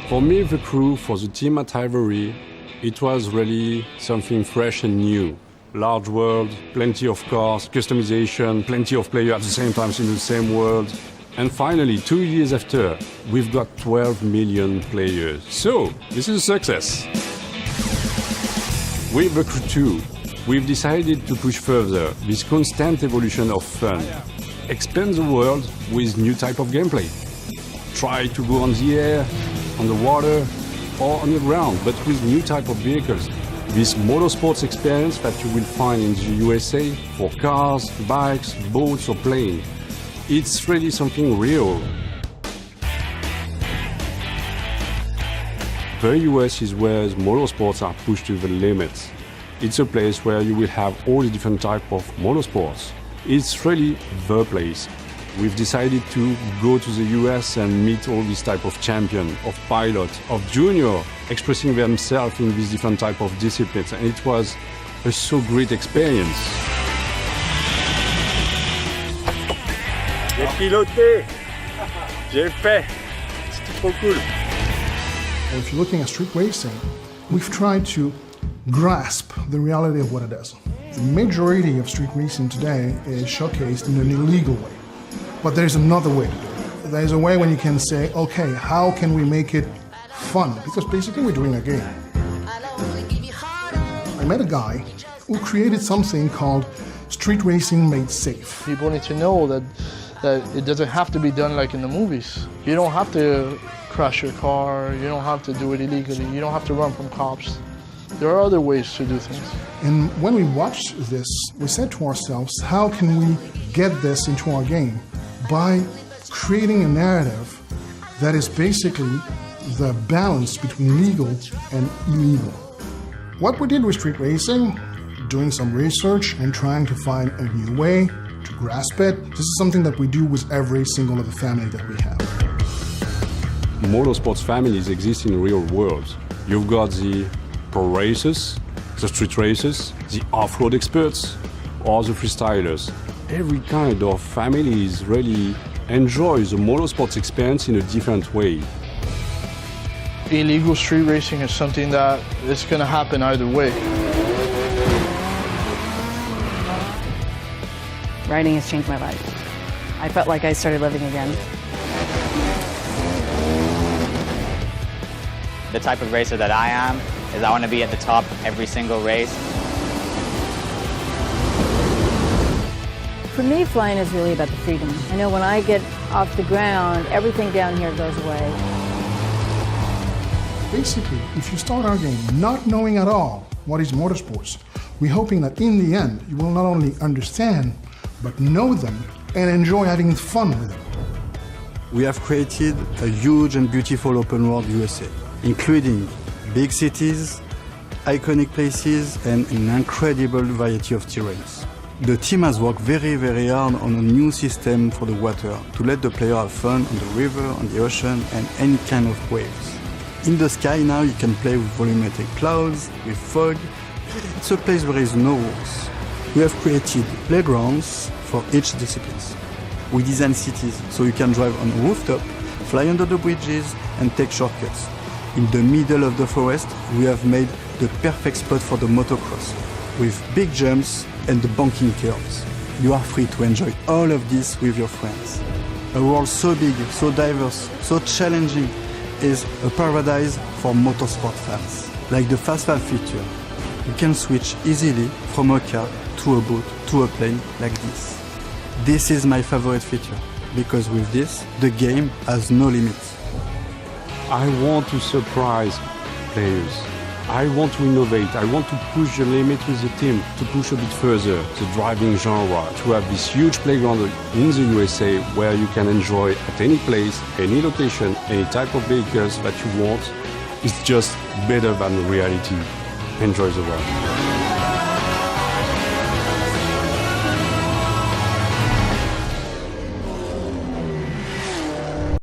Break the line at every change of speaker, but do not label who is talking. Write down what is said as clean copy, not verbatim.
For me, the crew, for the team at Ivory, it was really something fresh and new. Large world, plenty of cars, customization, plenty of players at the same time in the same world. And finally, 2 years after, we've got 12 million players. So, this is a success. With the crew 2, we've decided to push further this constant evolution of fun. Expand the world with new type of gameplay. Try to go on the air, on the water, or on the ground, but with new type of vehicles. This motorsports experience that you will find in the USA for cars, bikes, boats or planes. It's really something real. The US is where motorsports are pushed to the limits. It's a place where you will have all the different types of motorsports. It's really the place. We've decided to go to the US and meet all these type of champions, of pilots, of junior, expressing themselves in these different type of disciplines. And it was a so great experience.
J'ai piloté, j'ai fait, c'était trop cool.
If you're looking at street racing, we've tried to grasp the reality of what it is. The majority of street racing today is showcased in an illegal way. But there's another way to do it. There's a way when you can say, okay, how can we make it fun? Because basically we're doing a game. I met a guy who created something called Street Racing Made Safe.
People need to know that it doesn't have to be done like in the movies. You don't have to crash your car, you don't have to do it illegally, you don't have to run from cops. There are other ways to do things.
And when we watched this, we said to ourselves, how can we get this into our game? By creating a narrative that is basically the balance between legal and illegal. What we did with street racing, doing some research and trying to find a new way to grasp it, this is something that we do with every single other family that we have.
Motorsports families exist in the real world. You've got the pro racers, the street racers, the off-road experts, or the freestylers. Every kind of families really enjoy the motorsports experience in a different way.
Illegal street racing is something that is going to happen either way.
Riding has changed my life. I felt like I started living again.
The type of racer that I am is I want to be at the top every single race.
For me, flying is really about the freedom. I know when I get off the ground, everything down here goes away.
Basically, if you start our game not knowing at all what is motorsports, we're hoping that in the end, you will not only understand, but know them and enjoy having fun with them.
We have created a huge and beautiful open world USA, including big cities, iconic places, and an incredible variety of terrains. The team has worked very, very hard on a new system for the water to let the player have fun on the river, on the ocean, and any kind of waves. In the sky now you can play with volumetric clouds, with fog. It's a place where there is no rules. We have created playgrounds for each discipline. We design cities so you can drive on a rooftop, fly under the bridges, and take shortcuts. In the middle of the forest, we have made the perfect spot for the motocross, with big jumps and the banking curves. You are free to enjoy all of this with your friends. A world so big, so diverse, so challenging is a paradise for motorsport fans. Like the Fast 5 feature, you can switch easily from a car to a boat to a plane like this. This is my favorite feature, because with this, the game has no limits.
I want to surprise players. I want to innovate. I want to push the limit with the team, to push a bit further the driving genre, to have this huge playground in the USA where you can enjoy at any place, any location, any type of vehicles that you want. It's just better than reality. Enjoy the ride.